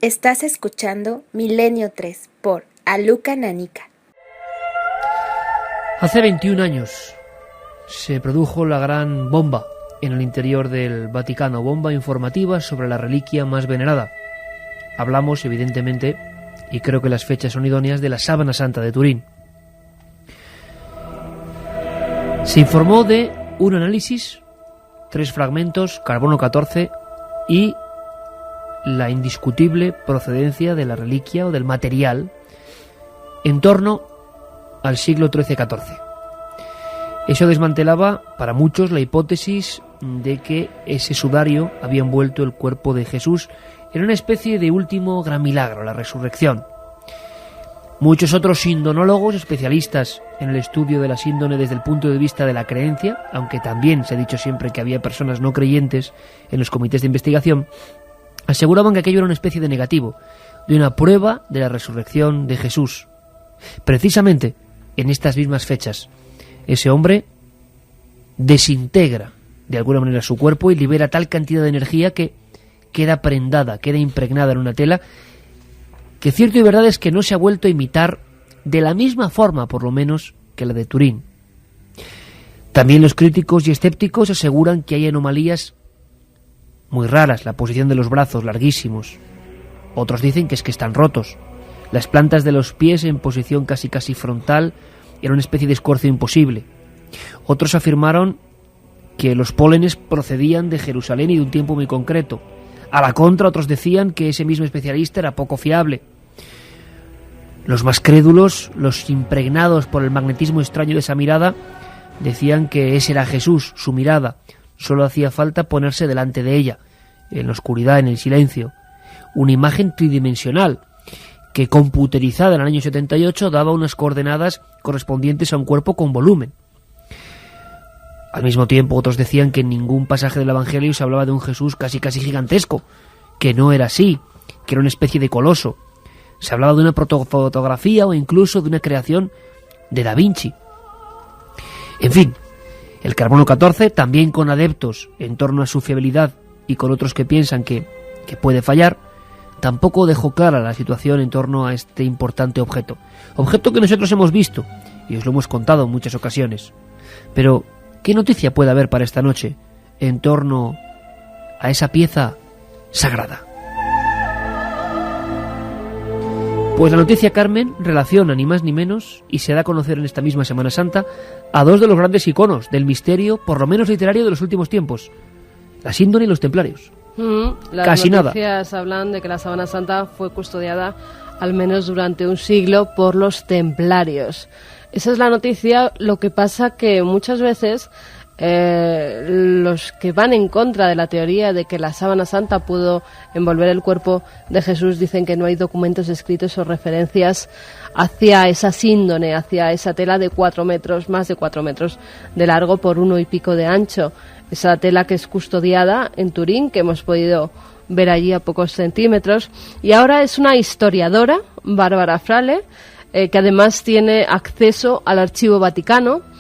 Estás escuchando Milenio 3 por Aluka Nanica. Hace 21 años se produjo la gran bomba en el interior del Vaticano, bomba informativa sobre la reliquia más venerada. Hablamos, evidentemente, y creo que las fechas son idóneas, de la Sábana Santa de Turín. Se informó de un análisis, 3 fragmentos, carbono 14 y la indiscutible procedencia de la reliquia o del material en torno al siglo XIII-XIV. Eso desmantelaba para muchos la hipótesis de que ese sudario había envuelto el cuerpo de Jesús en una especie de último gran milagro, la resurrección. Muchos otros sindonólogos, especialistas en el estudio de la síndone desde el punto de vista de la creencia, aunque también se ha dicho siempre que había personas no creyentes en los comités de investigación, aseguraban que aquello era una especie de negativo, de una prueba de la resurrección de Jesús. Precisamente en estas mismas fechas, ese hombre desintegra de alguna manera su cuerpo y libera tal cantidad de energía que queda prendada, queda impregnada en una tela, que cierto y verdad es que no se ha vuelto a imitar de la misma forma, por lo menos, que la de Turín. También los críticos y escépticos aseguran que hay anomalías muy raras, la posición de los brazos larguísimos. Otros dicen que es que están rotos. Las plantas de los pies en posición casi frontal, era una especie de escorzo imposible. Otros afirmaron que los pólenes procedían de Jerusalén y de un tiempo muy concreto. A la contra, otros decían que ese mismo especialista era poco fiable. Los más crédulos, los impregnados por el magnetismo extraño de esa mirada, decían que ese era Jesús, su mirada. Solo hacía falta ponerse delante de ella, en la oscuridad, en el silencio. Una imagen tridimensional que, computerizada en el año 78, daba unas coordenadas correspondientes a un cuerpo con volumen. Al mismo tiempo, otros decían que en ningún pasaje del Evangelio se hablaba de un Jesús casi gigantesco, que no era así, que era una especie de coloso. Se hablaba de una protofotografía o incluso de una creación de Da Vinci. En fin, el carbono 14, también con adeptos en torno a su fiabilidad y con otros que piensan que puede fallar, tampoco dejó clara la situación en torno a este importante objeto. Objeto que nosotros hemos visto y os lo hemos contado en muchas ocasiones. Pero, ¿qué noticia puede haber para esta noche en torno a esa pieza sagrada? Pues la noticia, Carmen, relaciona ni más ni menos, y se da a conocer en esta misma Semana Santa, a dos de los grandes iconos del misterio, por lo menos literario, de los últimos tiempos: la síndone y los templarios. Las noticias hablan de que la Sábana Santa fue custodiada al menos durante un siglo por los templarios. Esa es la noticia. Lo que pasa que muchas veces los que van en contra de la teoría de que la Sábana Santa pudo envolver el cuerpo de Jesús dicen que no hay documentos escritos o referencias hacia esa síndone, hacia esa tela de 4 metros, más de 4 metros de largo por 1 y pico de ancho. Esa tela que es custodiada en Turín, que hemos podido ver allí a pocos centímetros. Y ahora es una historiadora, Bárbara Frale, que además tiene acceso al Archivo Vaticano,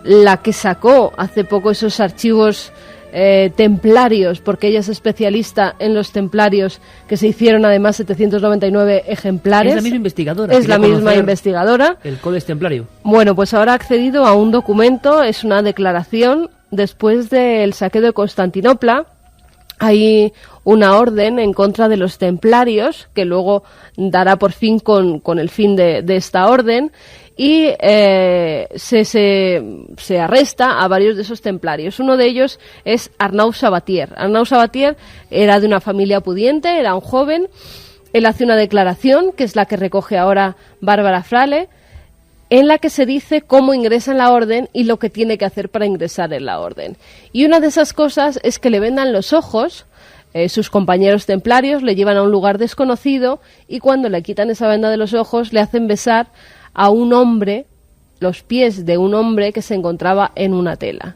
la que sacó hace poco esos archivos templarios, porque ella es especialista en los templarios, que se hicieron además 799 ejemplares. Es la misma investigadora. Es la misma investigadora. El Codex Templario. Bueno, pues ahora ha accedido a un documento, es una declaración después del saqueo de Constantinopla. Hay una orden en contra de los templarios, que luego dará por fin con el fin de esta orden, y se arresta a varios de esos templarios. Uno de ellos es Arnaud Sabatier. Arnaud Sabatier era de una familia pudiente, era un joven. Él hace una declaración, que es la que recoge ahora Bárbara Frale, en la que se dice cómo ingresa en la orden y lo que tiene que hacer para ingresar en la orden. Y una de esas cosas es que le vendan los ojos. Sus compañeros templarios le llevan a un lugar desconocido y cuando le quitan esa venda de los ojos le hacen besar a un hombre, los pies de un hombre que se encontraba en una tela.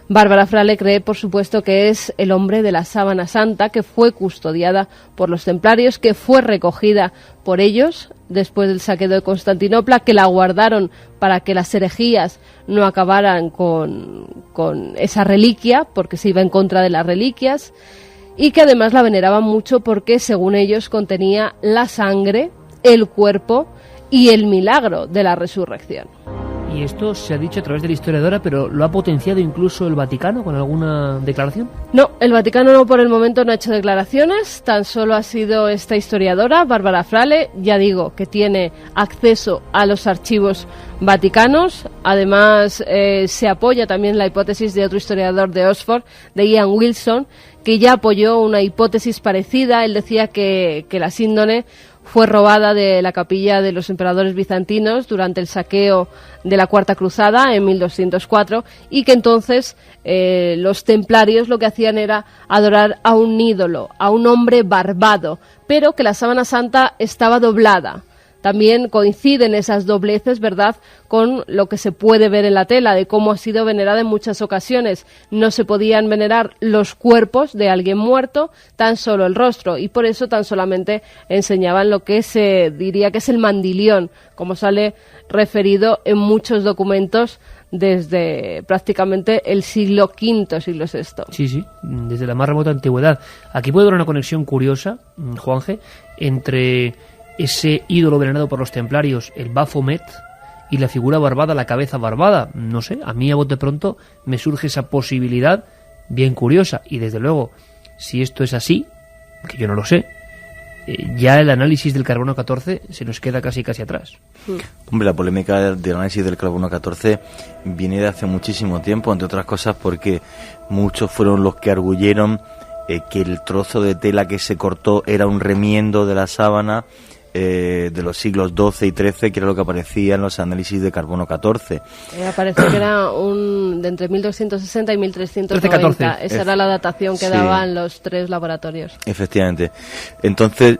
Bárbara Frale cree, por supuesto, que es el hombre de la Sábana Santa, que fue custodiada por los templarios, que fue recogida por ellos después del saqueo de Constantinopla, que la guardaron para que las herejías no acabaran con esa reliquia, porque se iba en contra de las reliquias. y que además la veneraban mucho porque, según ellos, contenía la sangre, el cuerpo y el milagro de la resurrección. Y esto se ha dicho a través de la historiadora, pero ¿lo ha potenciado incluso el Vaticano con alguna declaración? No, el Vaticano no, por el momento no ha hecho declaraciones, tan solo ha sido esta historiadora, Bárbara Frale, ya digo, que tiene acceso a los archivos vaticanos. Además, se apoya también la hipótesis de otro historiador de Oxford, de Ian Wilson, que ya apoyó una hipótesis parecida. Él decía que la síndone fue robada de la capilla de los emperadores bizantinos durante el saqueo de la Cuarta Cruzada en 1204 y que entonces los templarios lo que hacían era adorar a un ídolo, a un hombre barbado, pero que la sábana santa estaba doblada. También coinciden esas dobleces, ¿verdad?, con lo que se puede ver en la tela, de cómo ha sido venerada en muchas ocasiones. No se podían venerar los cuerpos de alguien muerto, tan solo el rostro, y por eso tan solamente enseñaban lo que se diría que es el mandilión, como sale referido en muchos documentos desde prácticamente el siglo V, siglo VI. Sí, desde la más remota antigüedad. Aquí puede haber una conexión curiosa, Juanje, entre ese ídolo venerado por los templarios, el Baphomet, y la figura barbada, la cabeza barbada. No sé, a mí a bote pronto me surge esa posibilidad bien curiosa. Y desde luego, si esto es así, que yo no lo sé, ya el análisis del carbono 14 se nos queda casi atrás. Hombre, la polémica del análisis del carbono 14 viene de hace muchísimo tiempo, entre otras cosas porque muchos fueron los que arguyeron que el trozo de tela que se cortó era un remiendo de la sábana de los siglos XII y XIII, que era lo que aparecía en los análisis de carbono 14. Parece que era de entre 1260 y 1390. Esa era la datación que daban los tres laboratorios. Efectivamente. Entonces,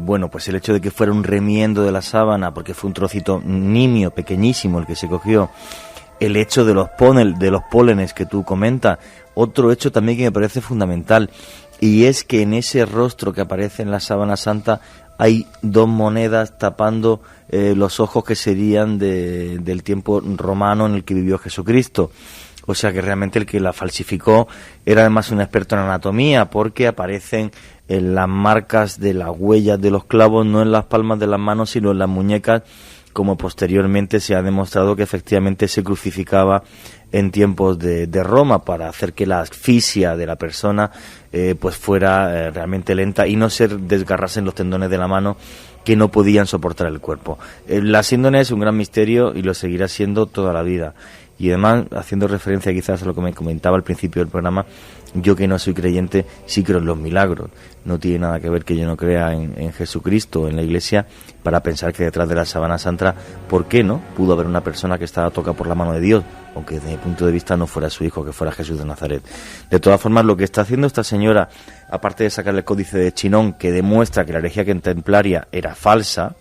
bueno, pues el hecho de que fuera un remiendo de la sábana, porque fue un trocito nimio, pequeñísimo, el que se cogió, el hecho de los pólenes que tú comentas, otro hecho también que me parece fundamental, y es que en ese rostro que aparece en la sábana santa hay dos monedas tapando los ojos que serían del tiempo romano en el que vivió Jesucristo. O sea que realmente el que la falsificó era además un experto en anatomía, porque aparecen en las marcas de las huellas de los clavos, no en las palmas de las manos, sino en las muñecas, como posteriormente se ha demostrado que efectivamente se crucificaba en tiempos de Roma, para hacer que la asfixia de la persona pues fuera realmente lenta y no se desgarrasen los tendones de la mano que no podían soportar el cuerpo. La síndone es un gran misterio y lo seguirá siendo toda la vida. Y además, haciendo referencia quizás a lo que me comentaba al principio del programa, yo que no soy creyente, sí creo en los milagros. No tiene nada que ver que yo no crea en Jesucristo, en la Iglesia, para pensar que detrás de la sábana santa, ¿por qué no? Pudo haber una persona que estaba tocada por la mano de Dios, aunque desde mi punto de vista no fuera su hijo, que fuera Jesús de Nazaret. De todas formas, lo que está haciendo esta señora, aparte de sacar el códice de Chinon, que demuestra que la herejía templaria era falsa,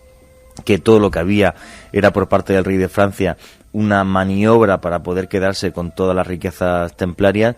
que todo lo que había era por parte del rey de Francia una maniobra para poder quedarse con todas las riquezas templarias,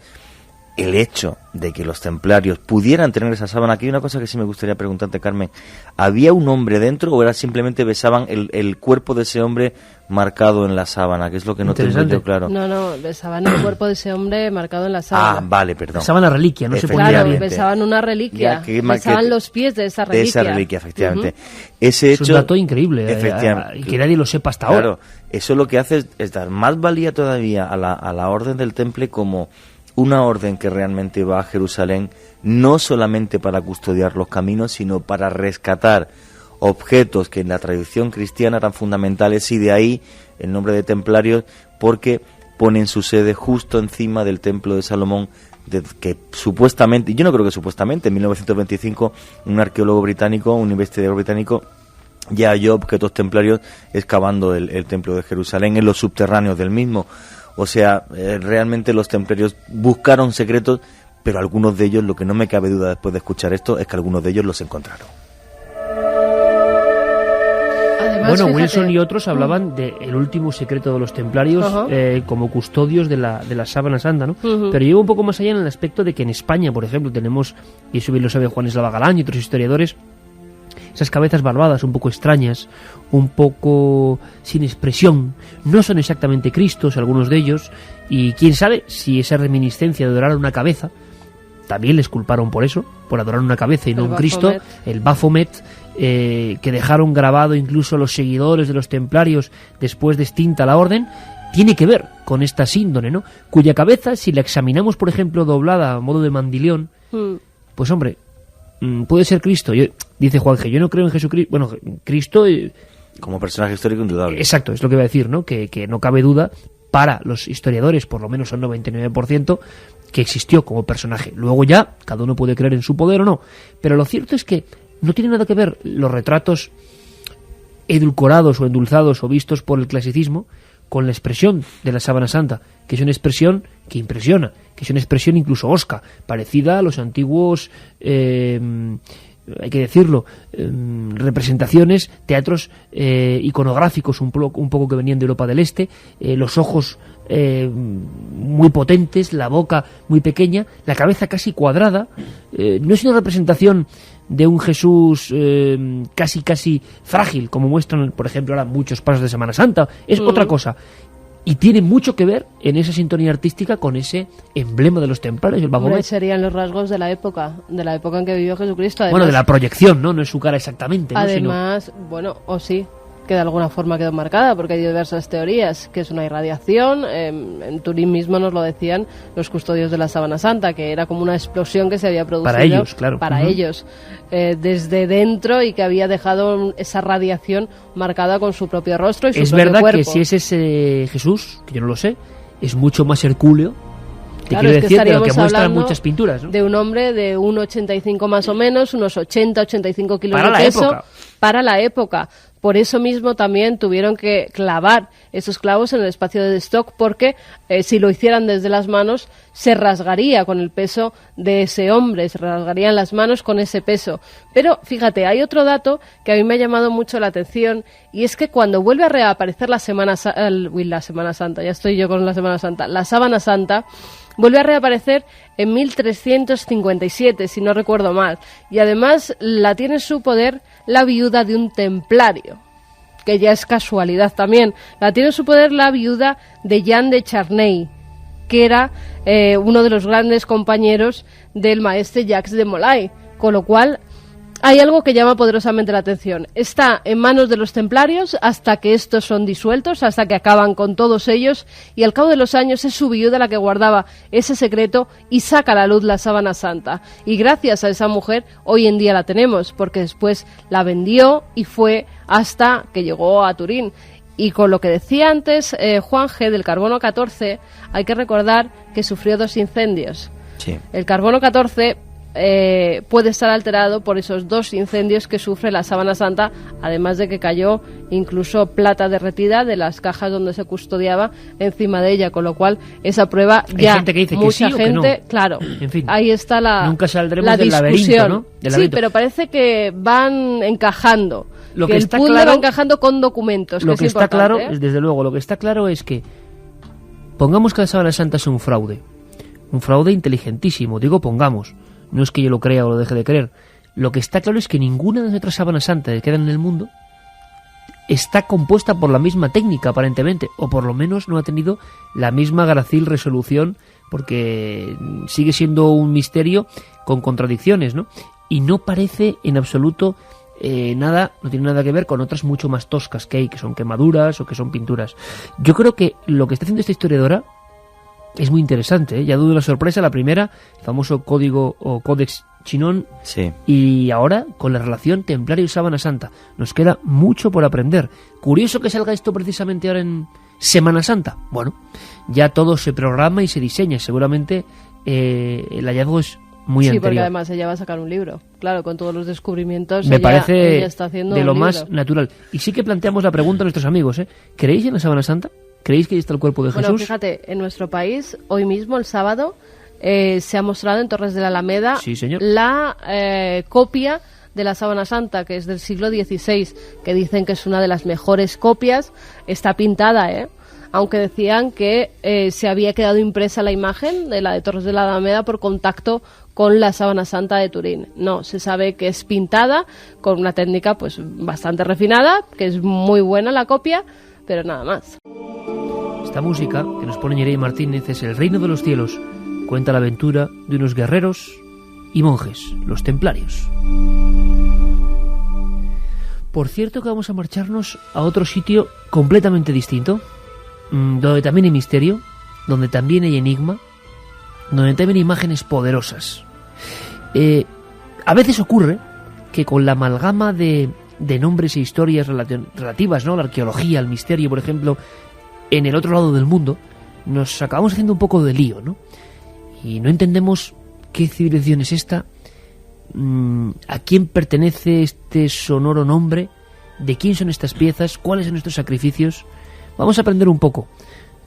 el hecho de que los templarios pudieran tener esa sábana. Aquí hay una cosa que sí me gustaría preguntarte, Carmen: ¿había un hombre dentro o era simplemente besaban el cuerpo de ese hombre marcado en la sábana? Que es lo que no tengo yo claro. No, besaban el cuerpo de ese hombre marcado en la sábana. Ah, vale, perdón. Besaban la reliquia, no se ponía claro, bien. besaban una reliquia, besaban los pies de esa reliquia. De esa reliquia, efectivamente. Ese hecho, es un dato increíble, efectivamente, y que nadie lo sepa hasta claro, ahora. Eso lo que hace es dar más valía todavía a la orden del Temple como una orden que realmente va a Jerusalén, no solamente para custodiar los caminos, sino para rescatar objetos que en la tradición cristiana eran fundamentales, y de ahí el nombre de templarios, porque ponen su sede justo encima del templo de Salomón, que supuestamente, yo no creo que supuestamente, en 1925 un arqueólogo británico, un investigador británico, ya halló objetos templarios excavando el templo de Jerusalén en los subterráneos del mismo. O sea, realmente los templarios buscaron secretos, pero algunos de ellos, lo que no me cabe duda después de escuchar esto, es que algunos de ellos los encontraron. Además, bueno, fíjate, Wilson y otros hablaban del último secreto de los templarios como custodios de la sábana santa, ¿no? Pero llevo un poco más allá en el aspecto de que en España, por ejemplo, tenemos, y eso bien lo sabe Juan Eslava Galán y otros historiadores, esas cabezas barbadas un poco extrañas, un poco sin expresión. No son exactamente Cristos algunos de ellos, y quién sabe si esa reminiscencia de adorar una cabeza también les culparon por eso, por adorar una cabeza y no El un Cristo, Baphomet. el Baphomet, que dejaron grabado incluso los seguidores de los templarios después de extinta la orden, tiene que ver con esta síndrome, ¿no? Cuya cabeza, si la examinamos, por ejemplo, doblada a modo de mandilión, pues hombre, puede ser Cristo. Dice Juanje, yo no creo en Jesucristo. Bueno, Cristo... Como personaje histórico indudable. Exacto, es lo que iba a decir, ¿no? Que no cabe duda para los historiadores, por lo menos un 99%, que existió como personaje. Luego ya, cada uno puede creer en su poder o no. Pero lo cierto es que no tiene nada que ver los retratos edulcorados o endulzados o vistos por el clasicismo con la expresión de la Sábana Santa, que es una expresión que impresiona, que es una expresión incluso osca, parecida a los antiguos... hay que decirlo, representaciones, teatros iconográficos un poco que venían de Europa del Este, los ojos muy potentes, la boca muy pequeña, la cabeza casi cuadrada. No es una representación de un Jesús casi frágil, como muestran, por ejemplo, ahora muchos pasos de Semana Santa, es otra cosa. Y tiene mucho que ver en esa sintonía artística con ese emblema de los templarios, el Baphomet. Serían los rasgos de la época en que vivió Jesucristo. Además, Bueno, de la proyección, ¿no? No es su cara exactamente, ¿no? Además, bueno, o sí, que de alguna forma quedó marcada, porque hay diversas teorías, que es una irradiación. En Turín mismo nos lo decían los custodios de la Sábana Santa, que era como una explosión que se había producido para ellos, claro. Para ellos, desde dentro, y que había dejado esa radiación marcada con su propio rostro y su es propio verdad cuerpo. que si es ese Jesús, que yo no lo sé, es mucho más hercúleo, te Claro, quiero es que decir, de lo que estaríamos muestran hablando muchas pinturas, ¿no? de un hombre de 1,85 más o menos, unos 80-85 kilos Para de la peso. época. Para la época. Por eso mismo también tuvieron que clavar esos clavos en el espacio de stock, porque si lo hicieran desde las manos, se rasgaría con el peso de ese hombre, se rasgarían las manos con ese peso. Pero fíjate, hay otro dato que a mí me ha llamado mucho la atención, y es que cuando vuelve a reaparecer la Semana Santa, ya estoy yo con la Semana Santa, la Sábana Santa, vuelve a reaparecer en 1357, si no recuerdo mal, y además la tiene en su poder la viuda de un templario, que ya es casualidad también. La tiene en su poder la viuda de Jean de Charnay, que era uno de los grandes compañeros del maestre Jacques de Molay, con lo cual hay algo que llama poderosamente la atención. Está en manos de los templarios hasta que estos son disueltos, hasta que acaban con todos ellos, y al cabo de los años es su viuda la que guardaba ese secreto y saca a la luz la Sábana Santa. Y gracias a esa mujer hoy en día la tenemos, porque después la vendió y fue hasta que llegó a Turín. Y con lo que decía antes Juan G. del carbono 14, hay que recordar que sufrió 2 incendios. Sí. El carbono 14 puede estar alterado por esos 2 incendios que sufre la Sábana Santa, además de que cayó incluso plata derretida de las cajas donde se custodiaba encima de ella, con lo cual esa prueba Hay ya gente que dice que mucha sí o que gente, no. claro, En fin, ahí está nunca saldremos la del laberinto, discusión. ¿no? Del Sí, laberinto. pero parece que van encajando, Lo que que el está puzzle claro- va encajando con documentos, Lo que que es está claro, importante, ¿eh? desde luego, lo que está claro es que pongamos que la Sábana Santa es un fraude inteligentísimo, digo pongamos, no es que yo lo crea o lo deje de creer. Lo que está claro es que ninguna de las otras Sábanas Santas que quedan en el mundo está compuesta por la misma técnica, aparentemente, o por lo menos no ha tenido la misma gracil resolución, porque sigue siendo un misterio con contradicciones, ¿no? Y no parece en absoluto nada, no tiene nada que ver con otras mucho más toscas que hay, que son quemaduras o que son pinturas. Yo creo que lo que está haciendo esta historiadora es muy interesante, ¿eh? Ya dudo la sorpresa, la primera, el famoso código o Codex Chinon, Sí. y ahora con la relación templario y Sábana Santa. Nos queda mucho por aprender. Curioso que salga esto precisamente ahora en Semana Santa. Bueno, ya todo se programa y se diseña. Seguramente el hallazgo es muy Sí, porque anterior. además ella va a sacar un libro, claro, con todos los descubrimientos. Me ella parece está haciendo de un lo libro. más natural. Y sí que planteamos la pregunta a nuestros amigos, ¿eh? ¿Creéis en la Sábana Santa? ¿Creéis que ahí está el cuerpo de Bueno, Jesús? fíjate, en nuestro país, hoy mismo, el sábado, se ha mostrado en Torres de la Alameda Sí, señor. la copia de la Sábana Santa, que es del siglo XVI, que dicen que es una de las mejores copias. Está pintada, aunque decían que se había quedado impresa la imagen de la de Torres de la Alameda por contacto con la Sábana Santa de Turín. No, se sabe que es pintada con una técnica pues bastante refinada, que es muy buena la copia, pero nada más. Esta música que nos pone Mireia Martínez es El Reino de los Cielos, cuenta la aventura de unos guerreros y monjes, los templarios. Por cierto que vamos a marcharnos a otro sitio completamente distinto, donde también hay misterio, donde también hay enigma, donde también hay imágenes poderosas. A veces ocurre que con la amalgama de nombres e historias relativas, ¿no?, la arqueología, el misterio, por ejemplo, en el otro lado del mundo, nos acabamos haciendo un poco de lío, ¿no? Y no entendemos qué civilización es esta, a quién pertenece este sonoro nombre, de quién son estas piezas, cuáles son estos sacrificios. Vamos a aprender un poco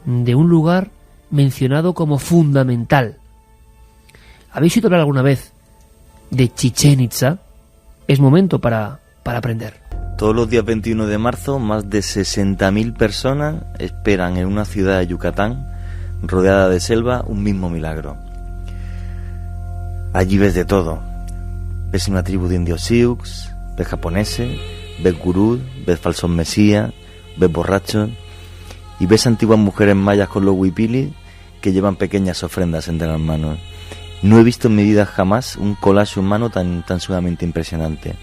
de un lugar mencionado como fundamental. ¿Habéis oído hablar alguna vez de Chichén Itzá? Es momento para aprender. Todos los días 21 de marzo, más de 60.000 personas esperan en una ciudad de Yucatán, rodeada de selva, un mismo milagro. Allí ves de todo. Ves una tribu de indios sioux, ves japoneses, ves gurús, ves falsos mesías, ves borrachos y ves antiguas mujeres mayas con los huipilis que llevan pequeñas ofrendas entre las manos. No he visto en mi vida jamás un collage humano tan sumamente impresionante.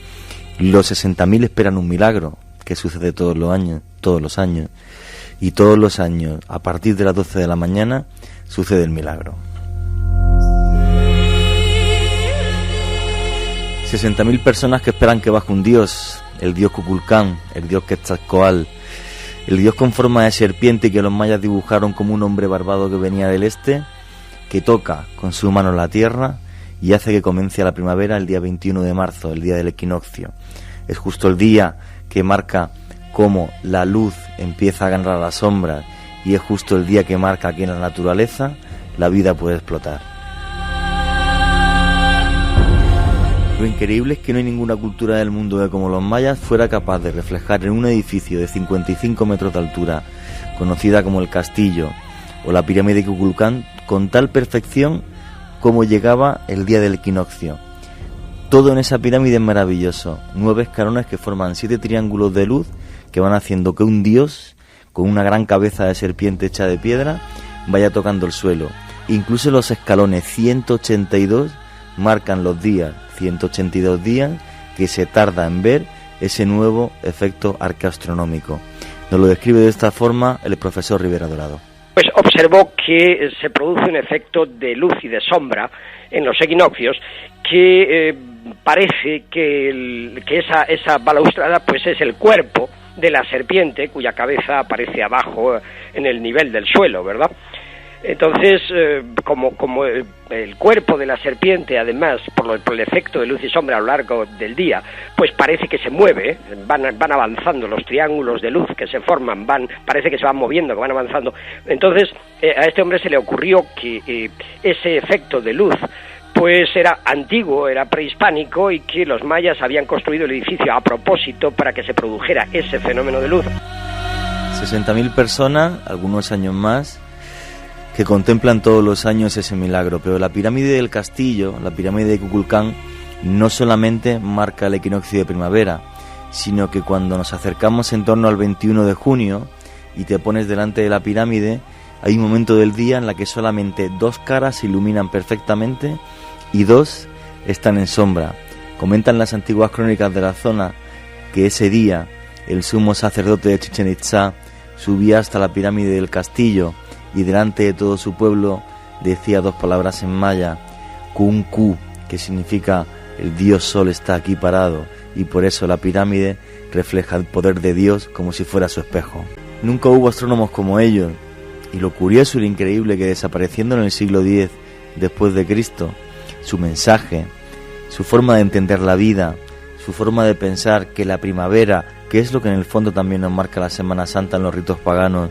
Los 60.000 esperan un milagro que sucede todos los años, y todos los años, a partir de las 12 de la mañana, sucede el milagro. 60.000 personas que esperan que baje un dios, el dios Kukulcán, el dios Quetzalcóatl, el dios con forma de serpiente que los mayas dibujaron como un hombre barbado que venía del este, que toca con su mano la tierra y hace que comience la primavera el día 21 de marzo, el día del equinoccio. Es justo el día que marca cómo la luz empieza a ganar a la sombra, y es justo el día que marca que en la naturaleza la vida puede explotar. Lo increíble es que no hay ninguna cultura del mundo que, como los mayas, fuera capaz de reflejar en un edificio de 55 metros de altura, conocida como el Castillo o la pirámide de Kukulcán, con tal perfección como llegaba el día del equinoccio. Todo en esa pirámide es maravilloso. 9 escalones que forman 7 triángulos de luz que van haciendo que un dios con una gran cabeza de serpiente hecha de piedra vaya tocando el suelo. Incluso los escalones 182 marcan los días, 182 días que se tarda en ver ese nuevo efecto arqueoastronómico. Nos lo describe de esta forma el profesor Rivera Dorado. Pues observó que se produce un efecto de luz y de sombra en los equinoccios que parece que esa balaustrada pues es el cuerpo de la serpiente cuya cabeza aparece abajo en el nivel del suelo, ¿verdad? Entonces, como el cuerpo de la serpiente, además, por el efecto de luz y sombra a lo largo del día, pues parece que se mueve, van avanzando los triángulos de luz que se forman, parece que se van moviendo, que van avanzando. Entonces, a este hombre se le ocurrió que ese efecto de luz pues era antiguo, era prehispánico, y que los mayas habían construido el edificio a propósito para que se produjera ese fenómeno de luz. 60.000 personas, algunos años más, que contemplan todos los años ese milagro. Pero la pirámide del Castillo, la pirámide de Kukulcán, no solamente marca el equinoccio de primavera, sino que cuando nos acercamos en torno al 21 de junio y te pones delante de la pirámide, hay un momento del día en la que solamente 2 caras se iluminan perfectamente y 2 están en sombra. Comentan las antiguas crónicas de la zona que ese día el sumo sacerdote de Chichén Itzá subía hasta la pirámide del Castillo y delante de todo su pueblo decía 2 palabras en maya, Kunku, que significa el dios sol está aquí parado, y por eso la pirámide refleja el poder de Dios como si fuera su espejo. Nunca hubo astrónomos como ellos, y lo curioso y lo increíble que, desapareciendo en el siglo X después de Cristo, su mensaje, su forma de entender la vida, su forma de pensar que la primavera, que es lo que en el fondo también nos marca la Semana Santa en los ritos paganos,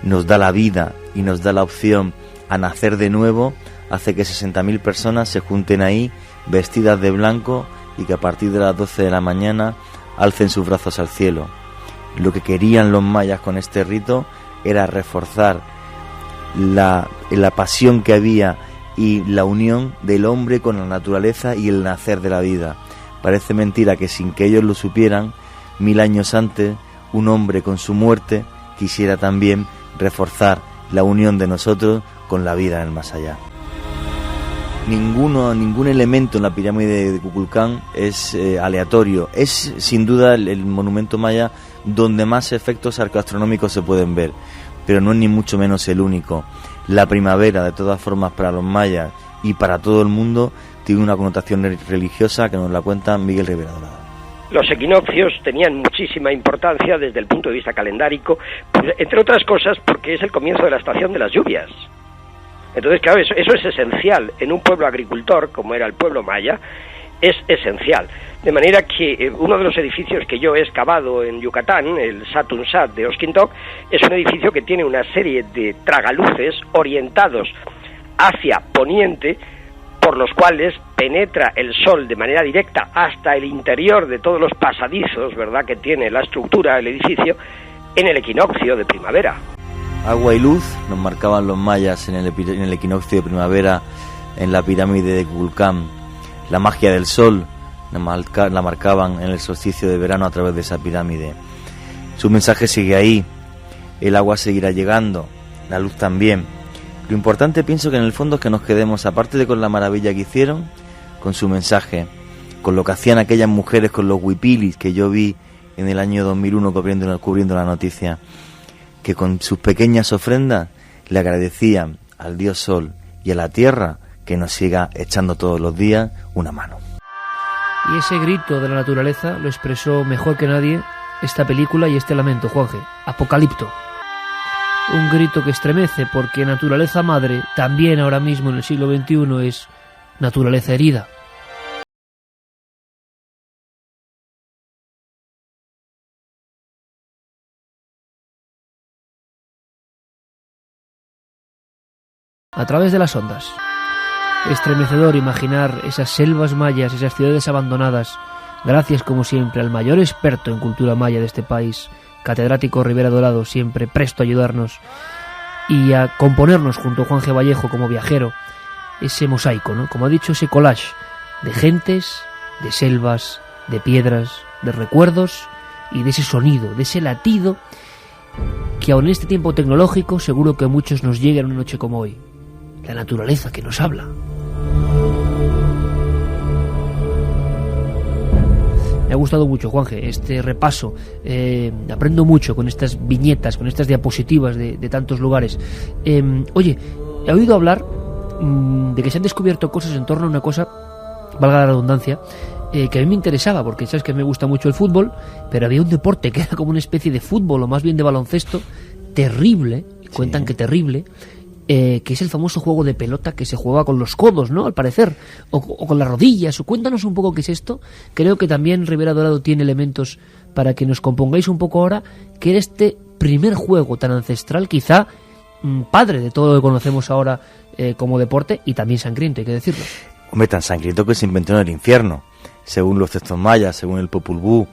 nos da la vida y nos da la opción a nacer de nuevo, hace que 60.000 personas se junten ahí vestidas de blanco y que a partir de las 12 de la mañana alcen sus brazos al cielo. Lo que querían los mayas con este rito era reforzar la pasión que había y la unión del hombre con la naturaleza y el nacer de la vida. Parece mentira que sin que ellos lo supieran, 1000 años antes, un hombre con su muerte quisiera también reforzar la unión de nosotros con la vida en el más allá. ningún elemento en la pirámide de Kukulcán es aleatorio. Es sin duda el monumento maya donde más efectos arqueoastronómicos se pueden ver, pero no es ni mucho menos el único. La primavera, de todas formas, para los mayas y para todo el mundo, tiene una connotación religiosa que nos la cuenta Miguel Rivera Dorado. Los equinoccios tenían muchísima importancia desde el punto de vista calendárico, pues, entre otras cosas porque es el comienzo de la estación de las lluvias. Entonces, claro, eso es esencial en un pueblo agricultor, como era el pueblo maya, es esencial. De manera que uno de los edificios que yo he excavado en Yucatán, el Satun Sat de Oskindok, es un edificio que tiene una serie de tragaluces orientados hacia poniente, por los cuales penetra el sol de manera directa hasta el interior de todos los pasadizos, ¿verdad?, que tiene la estructura del edificio en el equinoccio de primavera. Agua y luz nos marcaban los mayas en el equinoccio de primavera en la pirámide de Kukulcán. La magia del sol la marcaban en el solsticio de verano a través de esa pirámide. Su mensaje sigue ahí, el agua seguirá llegando, la luz también. Lo importante, pienso que en el fondo es que nos quedemos, aparte de con la maravilla que hicieron, con su mensaje, con lo que hacían aquellas mujeres con los huipilis que yo vi en el año 2001 cubriendo la noticia, que con sus pequeñas ofrendas le agradecían al dios sol y a la tierra que nos siga echando todos los días una mano. Y ese grito de la naturaleza lo expresó mejor que nadie esta película y este lamento, Juanje, Apocalipto. Un grito que estremece porque naturaleza madre, también ahora mismo en el siglo XXI, es naturaleza herida. A través de las ondas. Estremecedor imaginar esas selvas mayas, esas ciudades abandonadas, gracias como siempre al mayor experto en cultura maya de este país, catedrático Rivera Dorado, siempre presto a ayudarnos y a componernos junto a Juanje Vallejo como viajero ese mosaico, ¿no? Como ha dicho, ese collage de gentes, de selvas, de piedras, de recuerdos y de ese sonido, de ese latido que aun en este tiempo tecnológico seguro que a muchos nos llega en una noche como hoy. La naturaleza que nos habla. Me ha gustado mucho, Juanje, este repaso. Aprendo mucho con estas viñetas, con estas diapositivas de tantos lugares. Oye, he oído hablar de que se han descubierto cosas en torno a una cosa, valga la redundancia, que a mí me interesaba, porque sabes que me gusta mucho el fútbol, pero había un deporte que era como una especie de fútbol, o más bien de baloncesto, terrible, cuentan Sí. que terrible, que es el famoso juego de pelota que se jugaba con los codos, ¿no?, al parecer, o con las rodillas. Cuéntanos un poco qué es esto. Creo que también Rivera Dorado tiene elementos para que nos compongáis un poco ahora qué era este primer juego tan ancestral, quizá padre de todo lo que conocemos ahora como deporte, y también sangriento, hay que decirlo. Hombre, tan sangriento que se inventó en el infierno, según los textos mayas, según el Popol Vuh.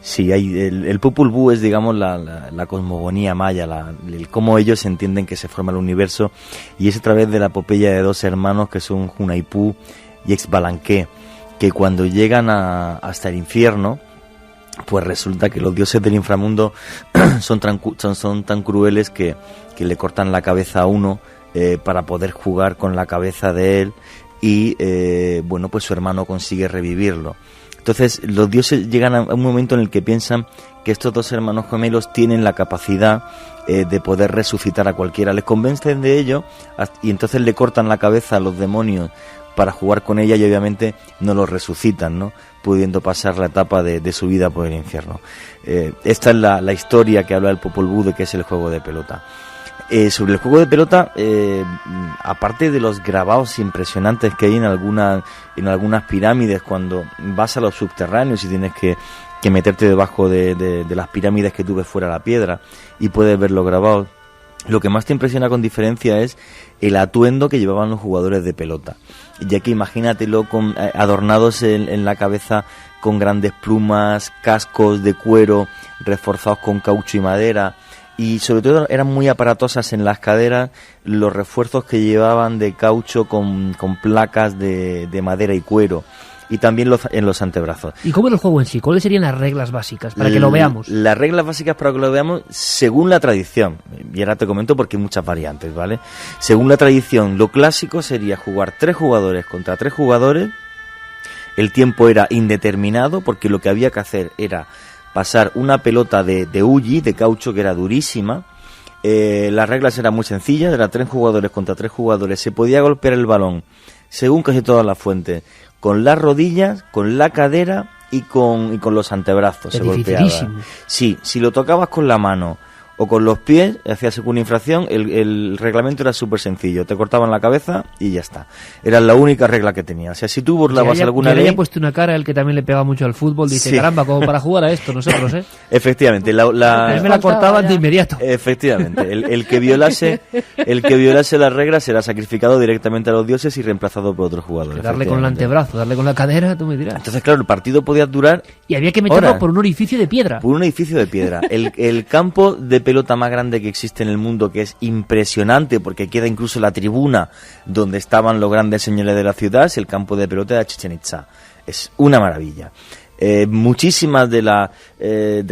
Sí, el Popol Vuh es, digamos, la cosmogonía maya, el cómo ellos entienden que se forma el universo, y es a través de la epopeya de dos hermanos que son Hunahpu y Exbalanque, que cuando llegan hasta el infierno, pues resulta que los dioses del inframundo son tan crueles que le cortan la cabeza a uno para poder jugar con la cabeza de él, y bueno, pues su hermano consigue revivirlo. Entonces los dioses llegan a un momento en el que piensan que estos dos hermanos gemelos tienen la capacidad de poder resucitar a cualquiera. Les convencen de ello y entonces le cortan la cabeza a los demonios para jugar con ella, y obviamente no los resucitan, ¿no?, pudiendo pasar la etapa de su vida por el infierno. Esta es la historia que habla el Popol Vuh de que es el juego de pelota. Sobre el juego de pelota, aparte de los grabados impresionantes que hay en algunas pirámides, cuando vas a los subterráneos y tienes que meterte debajo de las pirámides que tú ves fuera de la piedra y puedes ver los grabados, lo que más te impresiona con diferencia es el atuendo que llevaban los jugadores de pelota, ya que imagínatelo adornados en la cabeza con grandes plumas, cascos de cuero reforzados con caucho y madera. Y sobre todo eran muy aparatosas en las caderas los refuerzos que llevaban de caucho con placas de madera y cuero. y también en los antebrazos. ¿Y cómo es el juego en sí? ¿Cuáles serían las reglas básicas para que lo veamos? Las reglas básicas para que lo veamos según la tradición, y ahora te comento porque hay muchas variantes, ¿vale? Según la tradición, lo clásico sería jugar 3 jugadores contra 3 jugadores. El tiempo era indeterminado porque lo que había que hacer era pasar una pelota de uji, de caucho, que era durísima. Las reglas eran muy sencillas, eran 3 jugadores contra 3 jugadores. Se podía golpear el balón, según casi todas las fuentes, con las rodillas, con la cadera y con los antebrazos. Se golpeaba. Sí, si lo tocabas con la mano o con los pies, hacías una infracción, el reglamento era súper sencillo. Te cortaban la cabeza y ya está. Era la única regla que tenía. O sea, si tú burlabas alguna ley... Ya le he puesto una cara, el que también le pega mucho al fútbol, dice, sí, caramba, como para jugar a esto nosotros, ¿eh? Efectivamente. Me la cortaban de inmediato. Efectivamente. El que violase las reglas será sacrificado directamente a los dioses y reemplazado por otro jugador. Darle con el antebrazo, darle con la cadera, tú me dirás. Entonces, claro, el partido podía durar... Y había que meterlo por un orificio de piedra. Por un edificio de piedra. El campo de pelota más grande que existe en el mundo, que es impresionante porque queda incluso la tribuna donde estaban los grandes señores de la ciudad, es el campo de pelota de Chichén Itzá. Es una maravilla. Muchísimas de la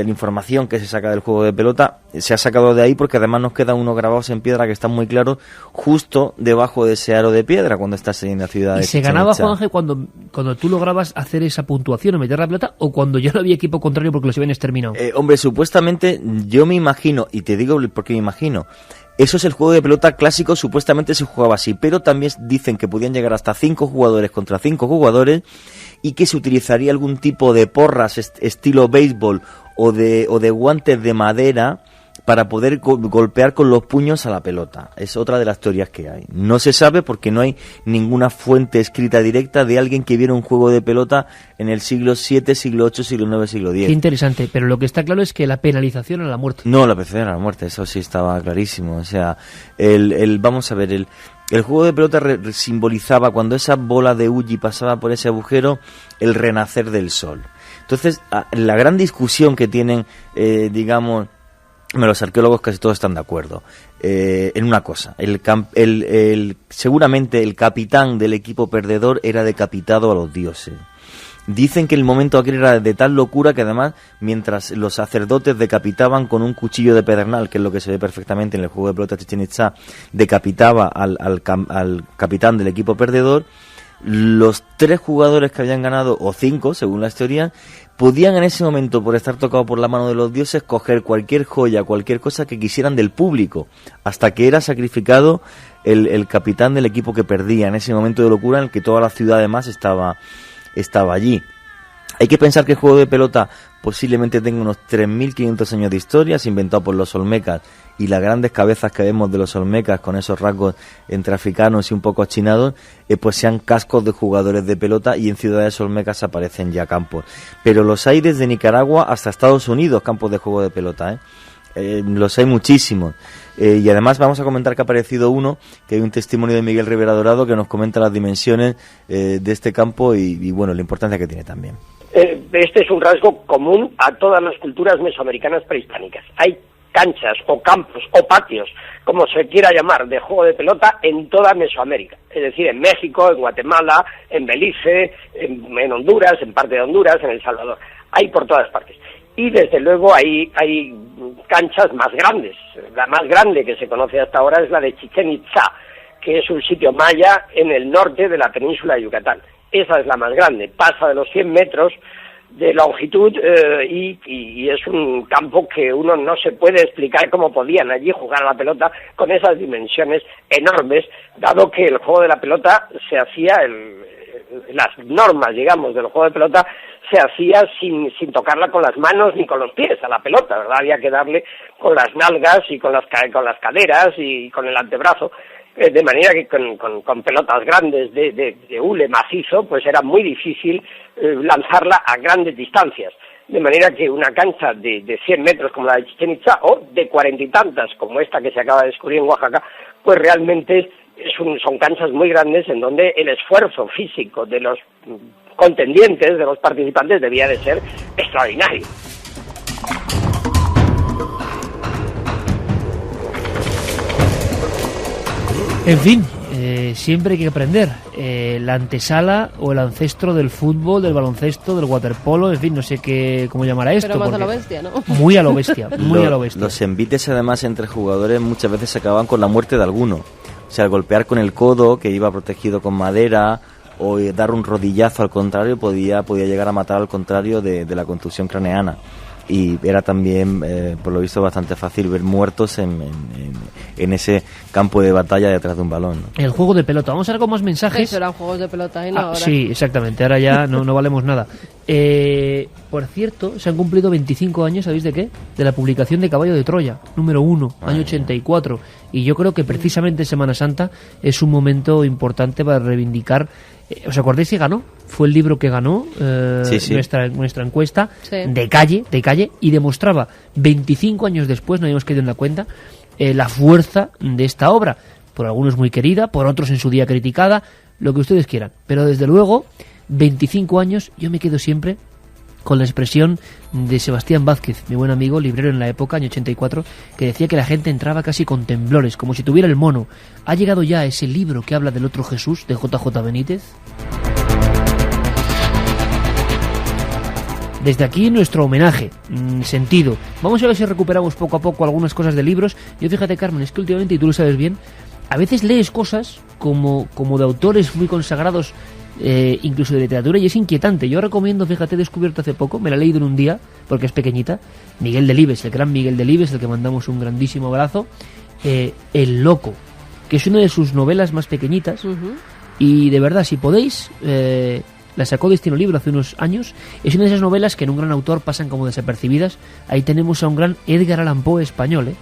información que se saca del juego de pelota se ha sacado de ahí, porque además nos quedan unos grabados en piedra que están muy claros justo debajo de ese aro de piedra cuando estás en la ciudad de Chichén Itzá. ¿Y se ganaba, Juanje, cuando tú lograbas hacer esa puntuación o meter la pelota, o cuando ya no había equipo contrario porque los habían exterminado? Hombre, supuestamente, yo me imagino, y te digo por qué me imagino, eso es el juego de pelota clásico, supuestamente se jugaba así, pero también dicen que podían llegar hasta 5 jugadores contra 5 jugadores y que se utilizaría algún tipo de porras estilo béisbol o de guantes de madera para poder golpear con los puños a la pelota. Es otra de las teorías que hay. No se sabe porque no hay ninguna fuente escrita directa de alguien que viera un juego de pelota en el siglo VII, siglo VIII, siglo IX, siglo X. Qué interesante, pero lo que está claro es que la penalización era la muerte. No, la penalización era la muerte, eso sí estaba clarísimo. O sea, vamos a ver, el juego de pelota simbolizaba, cuando esa bola de uji pasaba por ese agujero, el renacer del sol. Entonces, la gran discusión que tienen, los arqueólogos casi todos están de acuerdo en una cosa: seguramente el capitán del equipo perdedor era decapitado a los dioses. Dicen que el momento aquel era de tal locura que además, mientras los sacerdotes decapitaban con un cuchillo de pedernal, que es lo que se ve perfectamente en el juego de pelota de Chichén Itzá, decapitaba al capitán del equipo perdedor, los 3 jugadores que habían ganado, o 5 según las teorías, podían en ese momento, por estar tocado por la mano de los dioses, coger cualquier joya, cualquier cosa que quisieran del público, hasta que era sacrificado el capitán del equipo que perdía, en ese momento de locura en el que toda la ciudad además estaba allí. Hay que pensar que el juego de pelota posiblemente tenga unos 3.500 años de historia, se inventó por los olmecas, y las grandes cabezas que vemos de los olmecas con esos rasgos entre africanos y un poco achinados, pues sean cascos de jugadores de pelota, y en ciudades olmecas aparecen ya campos. Pero los hay desde Nicaragua hasta Estados Unidos, campos de juego de pelota, los hay muchísimos. Y además vamos a comentar que ha aparecido uno, que hay un testimonio de Miguel Rivera Dorado que nos comenta las dimensiones de este campo y bueno, la importancia que tiene también. Este es un rasgo común a todas las culturas mesoamericanas prehispánicas. Hay canchas o campos o patios, como se quiera llamar, de juego de pelota en toda Mesoamérica. Es decir, en México, en Guatemala, en Belice, en Honduras, en parte de Honduras, en El Salvador. Hay por todas partes. Y desde luego hay canchas más grandes. La más grande que se conoce hasta ahora es la de Chichén Itzá, que es un sitio maya en el norte de la península de Yucatán. Esa es la más grande, pasa de los 100 metros de longitud y es un campo que uno no se puede explicar cómo podían allí jugar a la pelota con esas dimensiones enormes, dado que el juego de la pelota se hacía, las normas, digamos, del juego de pelota se hacía sin tocarla con las manos ni con los pies a la pelota, ¿verdad? Había que darle con las nalgas y con las caderas y con el antebrazo, de manera que con pelotas grandes de hule macizo, pues era muy difícil lanzarla a grandes distancias. De manera que una cancha de 100 metros como la de Chichén Itzá, o de 40 y tantas como esta que se acaba de descubrir en Oaxaca, pues realmente son canchas muy grandes en donde el esfuerzo físico de los contendientes, de los participantes, debía de ser extraordinario. En fin, siempre hay que aprender. La antesala o el ancestro del fútbol, del baloncesto, del waterpolo, en fin, no sé cómo llamar a esto. Pero más a lo bestia, ¿no? Muy a lo bestia, muy a lo bestia. Los envites, además, entre jugadores muchas veces se acababan con la muerte de alguno. O sea, al golpear con el codo, que iba protegido con madera, o dar un rodillazo al contrario, podía llegar a matar al contrario de la contusión craneana. Y era también, por lo visto, bastante fácil ver muertos en ese campo de batalla detrás de un balón, ¿no? El juego de pelota. Vamos a ver con más mensajes. Eso eran juegos de pelota y no ahora. Sí, exactamente. Ahora ya no valemos nada. Por cierto, se han cumplido 25 años, ¿sabéis de qué? De la publicación de Caballo de Troya, número 1, año 84. Y yo creo que precisamente Semana Santa es un momento importante para reivindicar. ¿Os acordáis que ganó? Fue el libro que ganó sí. nuestra encuesta, sí. de calle, y demostraba 25 años después, no habíamos caído en la cuenta, la fuerza de esta obra. Por algunos muy querida, por otros en su día criticada, lo que ustedes quieran. Pero desde luego, 25 años, yo me quedo siempre con la expresión de Sebastián Vázquez, mi buen amigo, librero en la época, año 84, que decía que la gente entraba casi con temblores, como si tuviera el mono. ¿Ha llegado ya ese libro que habla del otro Jesús, de JJ Benítez? Desde aquí nuestro homenaje, sentido. Vamos a ver si recuperamos poco a poco algunas cosas de libros. Yo fíjate, Carmen, es que últimamente, y tú lo sabes bien, a veces lees cosas como de autores muy consagrados, incluso de literatura, y es inquietante. Yo recomiendo, fíjate, he descubierto hace poco, me la he leído en un día, porque es pequeñita, Miguel Delibes, el gran Miguel Delibes, al que mandamos un grandísimo abrazo, El Loco, que es una de sus novelas más pequeñitas, y de verdad, si podéis, la sacó Destino Libro hace unos años, es una de esas novelas que en un gran autor pasan como desapercibidas. Ahí tenemos a un gran Edgar Allan Poe español,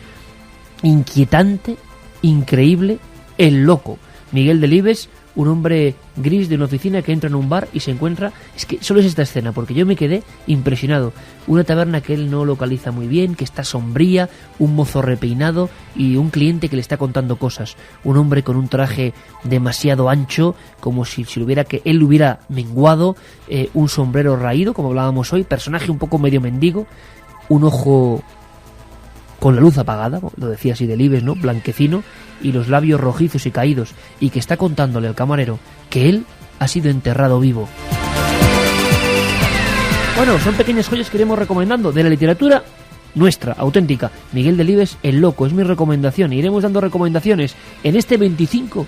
inquietante, increíble, El Loco. Miguel Delibes, un hombre gris de una oficina que entra en un bar y se encuentra... Es que solo es esta escena, porque yo me quedé impresionado. Una taberna que él no localiza muy bien, que está sombría, un mozo repeinado y un cliente que le está contando cosas. Un hombre con un traje demasiado ancho, como si él hubiera menguado, un sombrero raído, como hablábamos hoy, personaje un poco medio mendigo, un ojo con la luz apagada, lo decía así Delibes, ¿no? Blanquecino, y los labios rojizos y caídos, y que está contándole al camarero que él ha sido enterrado vivo. Bueno, son pequeñas joyas que iremos recomendando de la literatura nuestra, auténtica. Miguel Delibes, El Loco, es mi recomendación. Iremos dando recomendaciones en este 25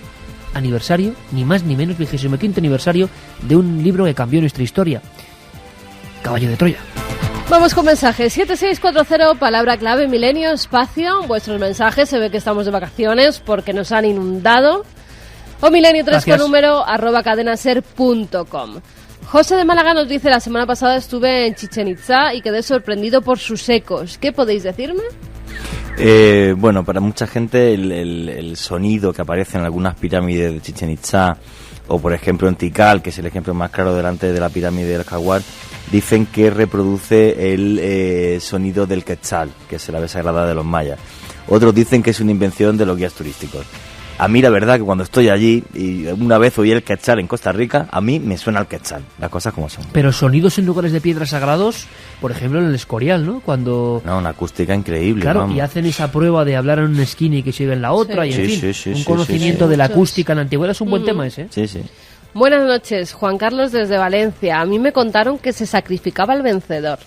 aniversario, ni más ni menos, 25º aniversario de un libro que cambió nuestra historia, Caballo de Troya. Vamos con mensajes. 7640, palabra clave, milenio, espacio. Vuestros mensajes, se ve que estamos de vacaciones porque nos han inundado. O milenio 3 con número @cadenaser.com. José de Málaga nos dice: la semana pasada estuve en Chichén Itzá y quedé sorprendido por sus ecos. ¿Qué podéis decirme? Bueno, para mucha gente el sonido que aparece en algunas pirámides de Chichén Itzá, o por ejemplo en Tikal, que es el ejemplo más claro delante de la pirámide del Jaguar, dicen que reproduce el sonido del quetzal, que es el ave sagrada de los mayas. Otros dicen que es una invención de los guías turísticos. A mí la verdad que cuando estoy allí, y una vez oí el quetzal en Costa Rica, a mí me suena el quetzal, las cosas como son. Pero sonidos en lugares de piedras sagrados, por ejemplo en el Escorial, ¿no? Cuando... No, una acústica increíble. Claro, vamos. Y hacen esa prueba de hablar en una esquina y que se oiga en la otra, sí. y en fin, sí, un conocimiento de la acústica en la antigüedad es un buen tema ese. Sí, sí. Buenas noches, Juan Carlos desde Valencia. A mí me contaron que se sacrificaba al vencedor.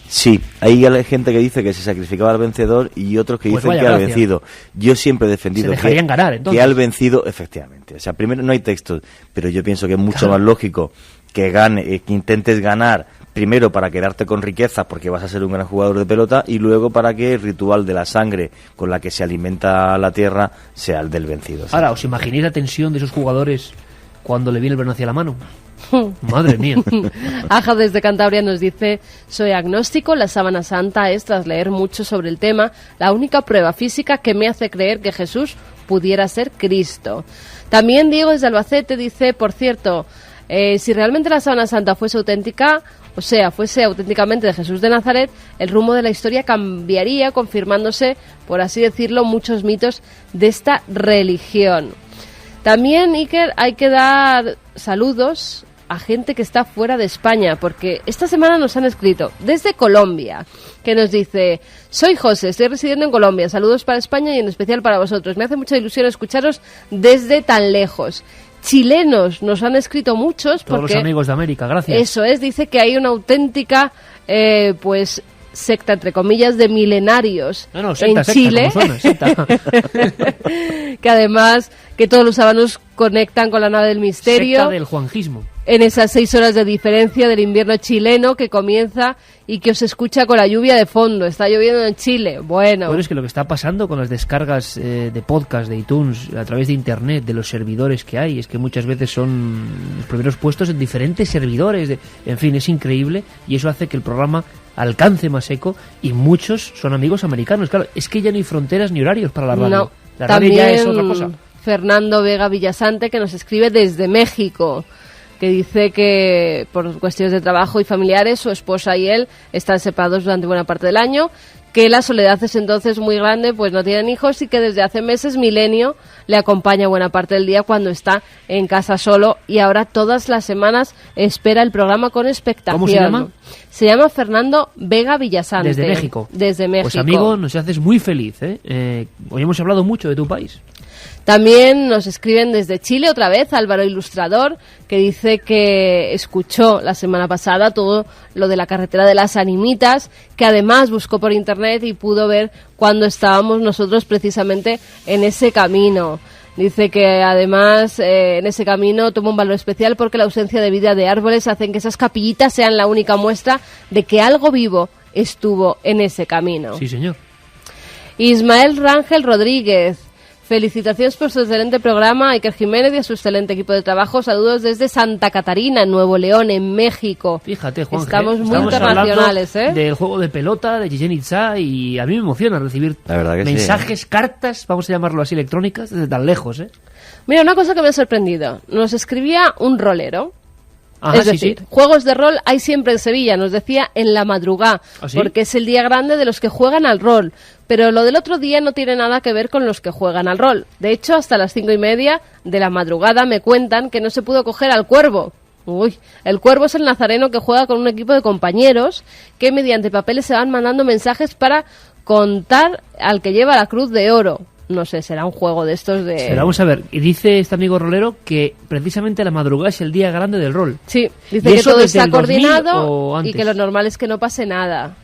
Sí, hay gente que dice que se sacrificaba al vencedor y otros que Pues dicen que al vencido. Yo siempre he defendido que al vencido, efectivamente. O sea, primero no hay textos, pero yo pienso que es mucho más lógico que que intentes ganar primero para quedarte con riquezas porque vas a ser un gran jugador de pelota, y luego para que el ritual de la sangre con la que se alimenta la tierra sea el del vencido. ¿Sí? Ahora, ¿os imagináis la tensión de esos jugadores cuando le viene el balón hacia la mano? Madre mía. Aja desde Cantabria nos dice: soy agnóstico, la Sábana Santa es, tras leer mucho sobre el tema, la única prueba física que me hace creer que Jesús pudiera ser Cristo. También Diego desde Albacete dice: por cierto, si realmente la Sábana Santa fuese auténtica, o sea, fuese auténticamente de Jesús de Nazaret, el rumbo de la historia cambiaría, confirmándose, por así decirlo, muchos mitos de esta religión. También, Iker, hay que dar saludos a gente que está fuera de España, porque esta semana nos han escrito desde Colombia, que nos dice: soy José, estoy residiendo en Colombia, saludos para España y en especial para vosotros, me hace mucha ilusión escucharos desde tan lejos. Chilenos nos han escrito muchos, todos porque los amigos de América, gracias. Eso es, dice que hay una auténtica pues secta, entre comillas, de milenarios secta, en Chile, como suena, secta. que además que todos los sábados conectan con la nave del misterio, Secta del juanjismo. en esas 6 horas de diferencia del invierno chileno que comienza y que os escucha con la lluvia de fondo. Está lloviendo en Chile. Bueno, Es que lo que está pasando con las descargas de podcast de iTunes a través de Internet, de los servidores que hay, es que muchas veces son los primeros puestos en diferentes servidores. En fin, es increíble y eso hace que el programa alcance más eco y muchos son amigos americanos. Claro, es que ya no hay fronteras ni horarios para la radio. no, La radio ya es otra cosa. Fernando Vega Villasante, que nos escribe desde México, que dice que por cuestiones de trabajo y familiares su esposa y él están separados durante buena parte del año, que la soledad es entonces muy grande, pues no tienen hijos, y que desde hace meses Milenio le acompaña buena parte del día cuando está en casa solo, y ahora todas las semanas espera el programa con expectación. ¿Cómo se llama? Se llama Fernando Vega Villasante. Desde México. Desde México. Pues amigo, nos haces muy feliz, ¿eh? Hoy hemos hablado mucho de tu país. También nos escriben desde Chile otra vez Álvaro Ilustrador, que dice que escuchó la semana pasada todo lo de la carretera de las Animitas, que además buscó por internet y pudo ver cuando estábamos nosotros precisamente en ese camino. Dice que además en ese camino toma un valor especial porque la ausencia de vida de árboles hacen que esas capillitas sean la única muestra de que algo vivo estuvo en ese camino. Sí, señor. Ismael Rangel Rodríguez: felicitaciones por su excelente programa, Iker Jiménez, y a su excelente equipo de trabajo. Saludos desde Santa Catarina, en Nuevo León, en México. Fíjate, Juan, estamos muy internacionales, del juego de pelota, de Chichén Itzá, y a mí me emociona recibir La verdad que mensajes, cartas, vamos a llamarlo así, electrónicas, desde tan lejos, ¿eh? Mira, una cosa que me ha sorprendido. Nos escribía un rolero. Ajá, Es decir, juegos de rol hay siempre en Sevilla, nos decía en la madrugada, ¿Ah, sí? porque es el día grande de los que juegan al rol. Pero lo del otro día no tiene nada que ver con los que juegan al rol. De hecho, hasta las 5:30 de la madrugada me cuentan que no se pudo coger al cuervo. Uy, el cuervo es el nazareno que juega con un equipo de compañeros que mediante papeles se van mandando mensajes para contar al que lleva la cruz de oro. No sé, será un juego de estos de... Pero vamos a ver, y dice este amigo rolero que precisamente la madrugada es el día grande del rol. Sí, ¿Y dice que eso todo desde está el 2000 coordinado o y antes? que lo normal es que no pase nada.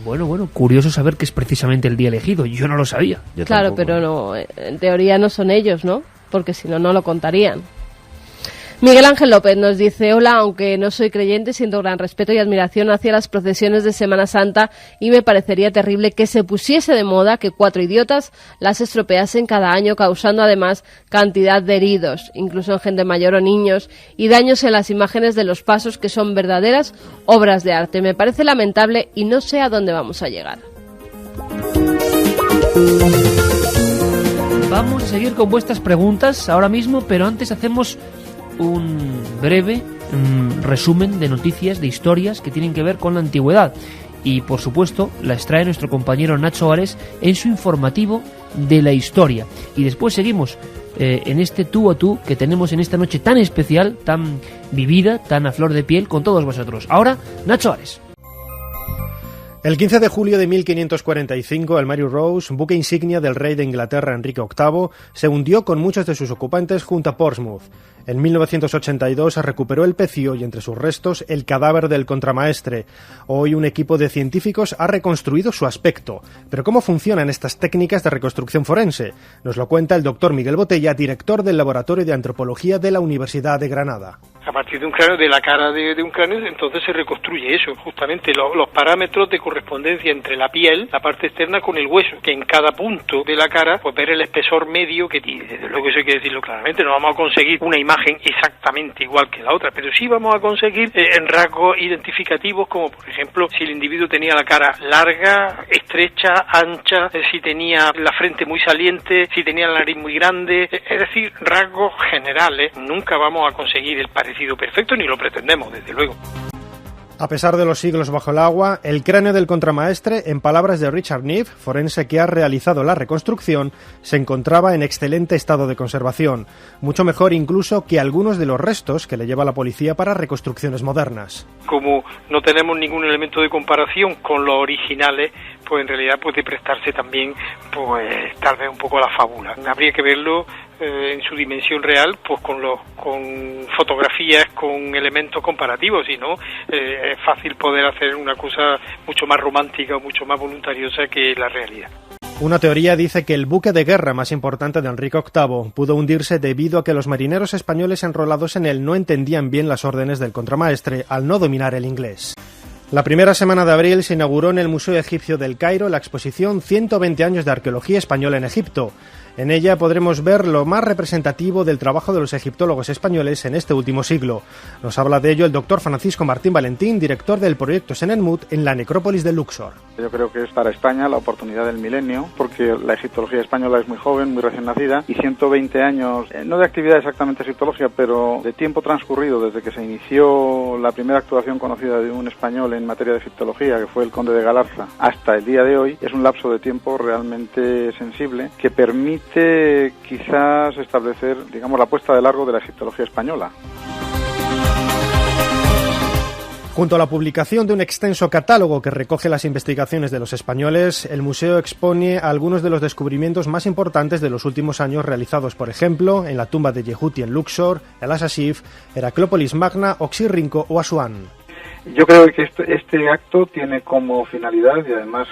Bueno, curioso saber que es precisamente el día elegido. Yo no lo sabía. Yo Claro, tampoco. pero no, en teoría no son ellos, ¿no? Porque si no, no lo contarían. Miguel Ángel López nos dice: hola, aunque no soy creyente, siento gran respeto y admiración hacia las procesiones de Semana Santa y me parecería terrible que se pusiese de moda que 4 idiotas las estropeasen cada año, causando además cantidad de heridos, incluso en gente mayor o niños, y daños en las imágenes de los pasos, que son verdaderas obras de arte. Me parece lamentable y no sé a dónde vamos a llegar. Vamos a seguir con vuestras preguntas ahora mismo, pero antes hacemos un breve resumen de noticias, de historias que tienen que ver con la antigüedad. Y por supuesto las trae nuestro compañero Nacho Ares en su informativo de la historia. Y después seguimos en este tú a tú que tenemos en esta noche tan especial, tan vivida, tan a flor de piel con todos vosotros. Ahora, Nacho Ares. El 15 de julio de 1545, el Mary Rose, buque insignia del rey de Inglaterra Enrique VIII, se hundió con muchos de sus ocupantes junto a Portsmouth. En 1982 se recuperó el pecio y entre sus restos el cadáver del contramaestre. Hoy un equipo de científicos ha reconstruido su aspecto. Pero ¿cómo funcionan estas técnicas de reconstrucción forense? Nos lo cuenta el doctor Miguel Botella, director del Laboratorio de Antropología de la Universidad de Granada. A partir de un cráneo, de la cara de un cráneo, entonces se reconstruye eso, justamente los parámetros de correspondencia entre la piel, la parte externa, con el hueso, que en cada punto de la cara, pues ver el espesor medio que tiene. Desde luego eso hay que decirlo claramente, no vamos a conseguir una imagen exactamente igual que la otra, pero sí vamos a conseguir en rasgos identificativos, como por ejemplo si el individuo tenía la cara larga, estrecha, ancha, si tenía la frente muy saliente, si tenía la nariz muy grande, es decir, rasgos generales. Nunca vamos a conseguir el parecido perfecto, ni lo pretendemos, desde luego. A pesar de los siglos bajo el agua, el cráneo del contramaestre, en palabras de Richard Neve, forense que ha realizado la reconstrucción, se encontraba en excelente estado de conservación, mucho mejor incluso que algunos de los restos que le lleva la policía para reconstrucciones modernas. Como no tenemos ningún elemento de comparación con los originales, pues en realidad puede prestarse también, pues tal vez un poco a la fábula. Habría que verlo en su dimensión real, pues con fotografías, con elementos comparativos, si no es fácil poder hacer una cosa mucho más romántica o mucho más voluntariosa que la realidad. Una teoría dice que el buque de guerra más importante de Enrique VIII pudo hundirse debido a que los marineros españoles enrolados en él no entendían bien las órdenes del contramaestre al no dominar el inglés. La primera semana de abril se inauguró en el Museo Egipcio del Cairo la exposición 120 años de arqueología española en Egipto. En ella podremos ver lo más representativo del trabajo de los egiptólogos españoles en este último siglo. Nos habla de ello el doctor Francisco Martín Valentín, director del proyecto Senenmut en la necrópolis de Luxor. Yo creo que es para España la oportunidad del milenio, porque la egiptología española es muy joven, muy recién nacida, y 120 años, no de actividad exactamente egiptológica, pero de tiempo transcurrido desde que se inició la primera actuación conocida de un español en materia de egiptología, que fue el conde de Galarza, hasta el día de hoy, es un lapso de tiempo realmente sensible que permite quizás establecer, digamos, la puesta de largo de la egiptología española. Junto a la publicación de un extenso catálogo que recoge las investigaciones de los españoles, el museo expone algunos de los descubrimientos más importantes de los últimos años realizados, por ejemplo, en la tumba de Yehuti en Luxor, el Asasif, Heraclópolis Magna, Oxirrinco o Asuán. Yo creo que este acto tiene como finalidad, y además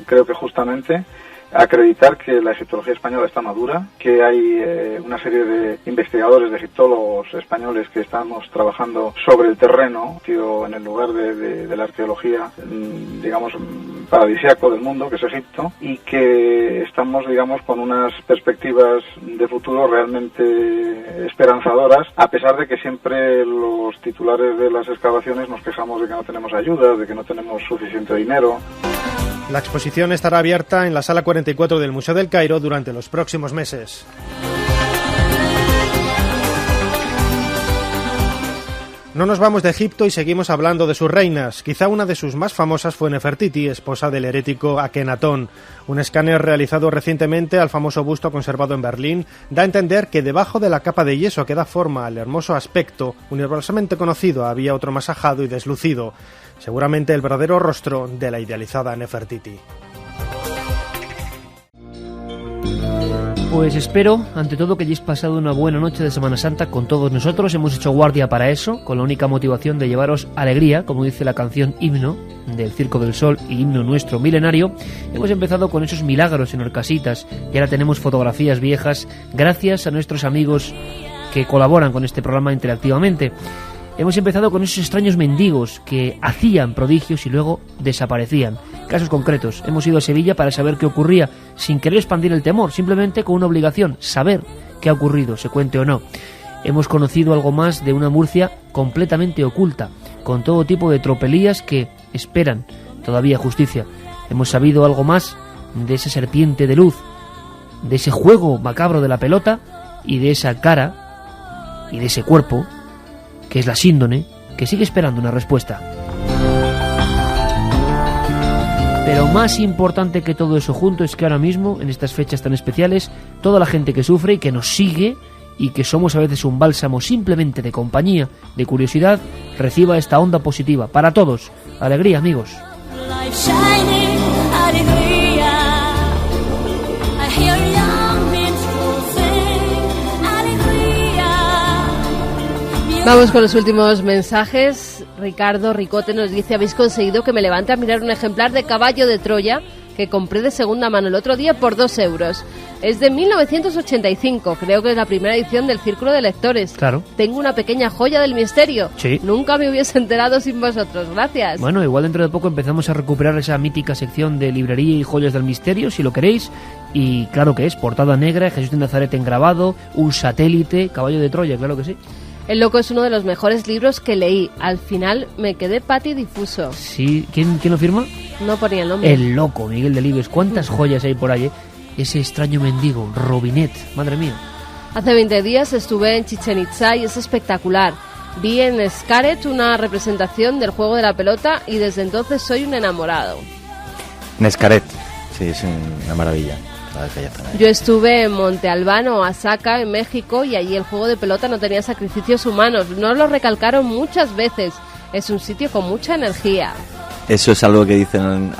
creo que justamente, acreditar que la egiptología española está madura, que hay una serie de investigadores, de egiptólogos españoles que estamos trabajando sobre el terreno, en el lugar de la arqueología, digamos, paradisíaco del mundo, que es Egipto, y que estamos, digamos, con unas perspectivas de futuro realmente esperanzadoras, a pesar de que siempre los titulares de las excavaciones nos quejamos de que no tenemos ayudas, de que no tenemos suficiente dinero. La exposición estará abierta en la Sala 44 del Museo del Cairo durante los próximos meses. No nos vamos de Egipto y seguimos hablando de sus reinas. Quizá una de sus más famosas fue Nefertiti, esposa del herético Akenatón. Un escáner realizado recientemente al famoso busto conservado en Berlín da a entender que debajo de la capa de yeso que da forma al hermoso aspecto, universalmente conocido, había otro más ajado y deslucido. Seguramente el verdadero rostro de la idealizada Nefertiti. Pues espero, ante todo, que hayáis pasado una buena noche de Semana Santa con todos nosotros. Hemos hecho guardia para eso, con la única motivación de llevaros alegría, como dice la canción Himno del Circo del Sol y Himno Nuestro Milenario. Hemos empezado con esos milagros en Orcasitas y ahora tenemos fotografías viejas gracias a nuestros amigos que colaboran con este programa interactivamente. Hemos empezado con esos extraños mendigos que hacían prodigios y luego desaparecían. Casos concretos. Hemos ido a Sevilla para saber qué ocurría, sin querer expandir el temor, simplemente con una obligación, saber qué ha ocurrido, se cuente o no. Hemos conocido algo más de una Murcia completamente oculta, con todo tipo de tropelías que esperan todavía justicia. Hemos sabido algo más de esa serpiente de luz, de ese juego macabro de la pelota y de esa cara y de ese cuerpo que es la síndone, que sigue esperando una respuesta. Pero más importante que todo eso junto es que ahora mismo, en estas fechas tan especiales, toda la gente que sufre y que nos sigue y que somos a veces un bálsamo simplemente de compañía, de curiosidad, reciba esta onda positiva. Para todos, alegría, amigos. Vamos con los últimos mensajes. Ricardo Ricote nos dice: habéis conseguido que me levante a mirar un ejemplar de Caballo de Troya que compré de segunda mano el otro día por 2 euros. Es de 1985, creo que es la primera edición del Círculo de Lectores. Claro. Tengo una pequeña joya del misterio. Sí. Nunca me hubiese enterado sin vosotros. Gracias. Bueno, igual dentro de poco empezamos a recuperar esa mítica sección de librería y joyas del misterio, si lo queréis. Y claro que es, portada negra, Jesús de Nazaret en grabado, un satélite, Caballo de Troya, claro que sí. El Loco es uno de los mejores libros que leí. Al final me quedé patidifuso. Sí, ¿quién lo firma? No ponía el nombre. El Loco, Miguel Delibes. ¿Cuántas joyas hay por ahí? Ese extraño mendigo, Robinet, madre mía. Hace 20 días estuve en Chichén Itzá y es espectacular. Vi en Xcaret una representación del juego de la pelota y desde entonces soy un enamorado. Xcaret, sí, es una maravilla. Yo estuve en Monte Albano, Oaxaca, en México, y allí el juego de pelota no tenía sacrificios humanos. Nos lo recalcaron muchas veces. Es un sitio con mucha energía. Eso es algo que dicen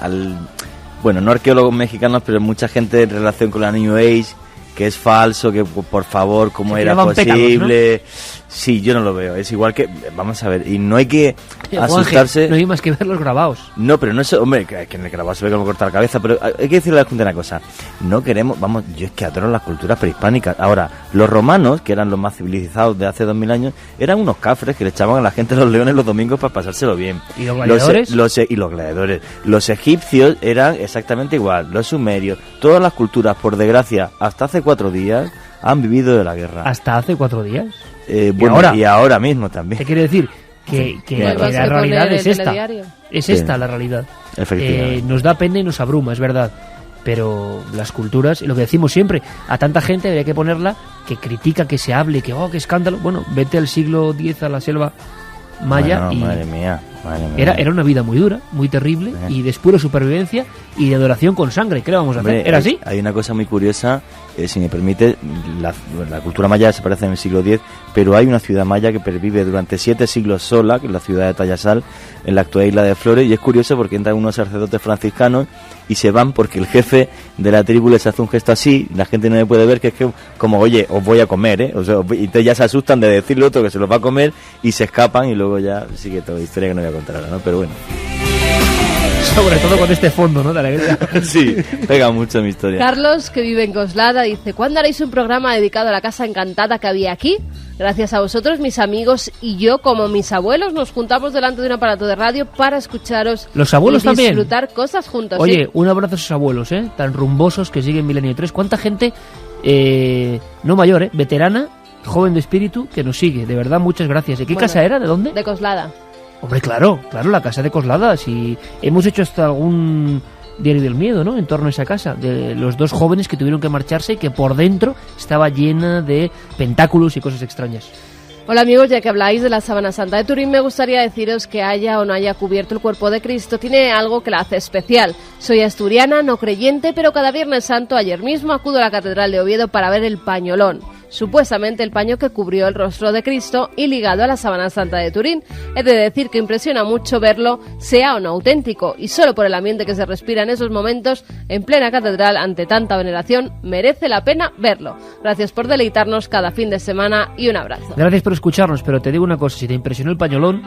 bueno, no arqueólogos mexicanos, pero mucha gente en relación con la New Age, que es falso, que por favor, ¿cómo era posible? Pétalos, ¿no? Sí, yo no lo veo. Es igual que, vamos a ver, y no hay que asustarse. No hay más que ver los grabados. No, pero no es, hombre, que en el grabado se ve que me corta la cabeza, pero hay que decirle a la gente una cosa. No queremos, vamos, yo es que adoro las culturas prehispánicas. Ahora, los romanos, que eran los más civilizados de hace 2000 años, eran unos cafres que le echaban a la gente los leones los domingos para pasárselo bien. ¿Y los gladiadores? Y los gladiadores. Los egipcios eran exactamente igual, los sumerios, todas las culturas, por desgracia, hasta hace 4 días, han vivido de la guerra. ¿Hasta hace 4 días? Bueno, y ahora mismo también. ¿Qué quiere decir? Que la realidad es esta. Es esta la realidad. Nos da pena y nos abruma, es verdad. Pero las culturas, y lo que decimos siempre, a tanta gente habría que ponerla que critica, que se hable, que qué escándalo. Bueno, vete al siglo X a la selva maya, bueno, y madre mía. Era una vida muy dura, muy terrible, y de pura supervivencia y de adoración con sangre. ¿Qué le vamos a hacer? ¿Era así? Hay una cosa muy curiosa, si me permite, la cultura maya desaparece en el siglo X, pero hay una ciudad maya que pervive durante 7 siglos sola, que es la ciudad de Tayasal, en la actual isla de Flores, y es curioso porque entran unos sacerdotes franciscanos y se van porque el jefe de la tribu les hace un gesto así, la gente no le puede ver, que es que como, oye, os voy a comer, ¿eh? O sea, y entonces ya se asustan de decirle otro que se los va a comer y se escapan, y luego ya sigue toda la historia que no voy a contar ahora, ¿no? Pero bueno. Sobre todo con este fondo, ¿no? De alegría. Sí, pega mucho mi historia. Carlos, que vive en Coslada, dice: ¿cuándo haréis un programa dedicado a la casa encantada que había aquí? Gracias a vosotros, mis amigos y yo, como mis abuelos, nos juntamos delante de un aparato de radio para escucharos. Los abuelos y disfrutar también. Cosas juntos. Oye, ¿sí? Un abrazo a esos abuelos, tan rumbosos, que siguen Milenio 3. ¿Cuánta gente, no mayor, veterana, joven de espíritu, que nos sigue? De verdad, muchas gracias. ¿De qué casa era? ¿De dónde? De Coslada. Hombre, claro, la casa de Coslada. Si hemos hecho hasta algún diario del miedo, ¿no? En torno a esa casa, de los 2 jóvenes que tuvieron que marcharse y que por dentro estaba llena de pentáculos y cosas extrañas. Hola amigos, ya que habláis de la Sábana Santa de Turín, me gustaría deciros que haya o no haya cubierto el cuerpo de Cristo, tiene algo que la hace especial. Soy asturiana, no creyente, pero cada Viernes Santo, ayer mismo, acudo a la Catedral de Oviedo para ver el pañolón. Supuestamente el paño que cubrió el rostro de Cristo y ligado a la Sábana Santa de Turín. He de decir que impresiona mucho verlo, sea o no auténtico, y solo por el ambiente que se respira en esos momentos, en plena catedral, ante tanta veneración, merece la pena verlo. Gracias por deleitarnos cada fin de semana y un abrazo. Gracias por escucharnos, pero te digo una cosa, si te impresionó el pañolón,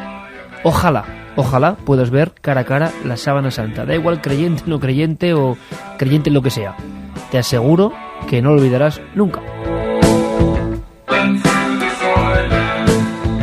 ojalá puedas ver cara a cara la Sábana Santa. Da igual creyente, no creyente o creyente en lo que sea. Te aseguro que no lo olvidarás nunca.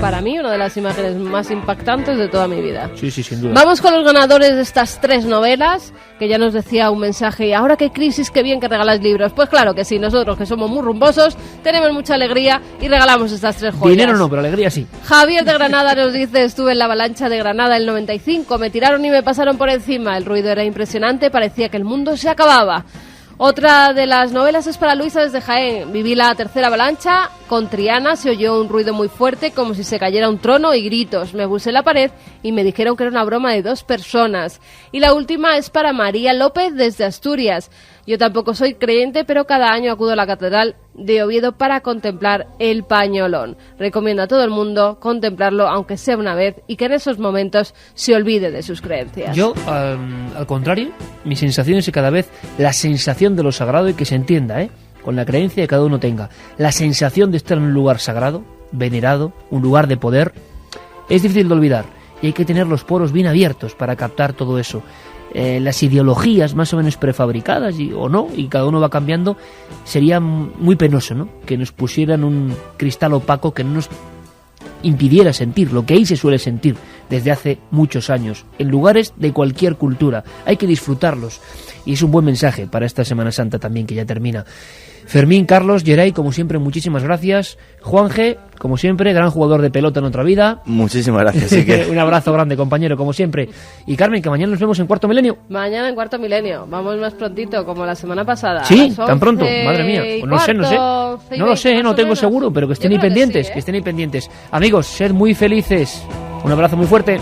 Para mí, una de las imágenes más impactantes de toda mi vida. Sí, sin duda. Vamos con los ganadores de estas 3 novelas, que ya nos decía un mensaje: ahora qué crisis, qué bien que regaláis libros. Pues claro que sí, nosotros que somos muy rumbosos, tenemos mucha alegría y regalamos estas 3 joyas. Dinero no, pero alegría sí. Javier de Granada nos dice: estuve en la avalancha de Granada el 95, me tiraron y me pasaron por encima, el ruido era impresionante, parecía que el mundo se acababa. Otra de las novelas es para Luisa desde Jaén. Viví la tercera avalancha con Triana, se oyó un ruido muy fuerte como si se cayera un trono y gritos. Me puse en la pared y me dijeron que era una broma de 2 personas. Y la última es para María López desde Asturias. Yo tampoco soy creyente, pero cada año acudo a la Catedral de Oviedo para contemplar el pañolón. Recomiendo a todo el mundo contemplarlo, aunque sea una vez, y que en esos momentos se olvide de sus creencias. Yo, al contrario, mi sensación es que cada vez la sensación de lo sagrado, y que se entienda, con la creencia que cada uno tenga, la sensación de estar en un lugar sagrado, venerado, un lugar de poder, es difícil de olvidar, y hay que tener los poros bien abiertos para captar todo eso. Las ideologías más o menos prefabricadas o no, y cada uno va cambiando, sería muy penoso, ¿no? Que nos pusieran un cristal opaco que no nos impidiera sentir lo que ahí se suele sentir desde hace muchos años, en lugares de cualquier cultura. Hay que disfrutarlos, y es un buen mensaje para esta Semana Santa también, que ya termina. Fermín, Carlos, Geray, como siempre, muchísimas gracias. Juanje, como siempre, gran jugador de pelota en otra vida. Muchísimas gracias. Iker. Un abrazo grande, compañero, como siempre. Y Carmen, que mañana nos vemos en Cuarto Milenio. Mañana en Cuarto Milenio. Vamos más prontito, como la semana pasada. Sí, tan pronto, madre mía. Pues no sé. No lo sé, no tengo seguro, pero que estén ahí pendientes, que estén ahí pendientes. Amigos, sed muy felices. Un abrazo muy fuerte.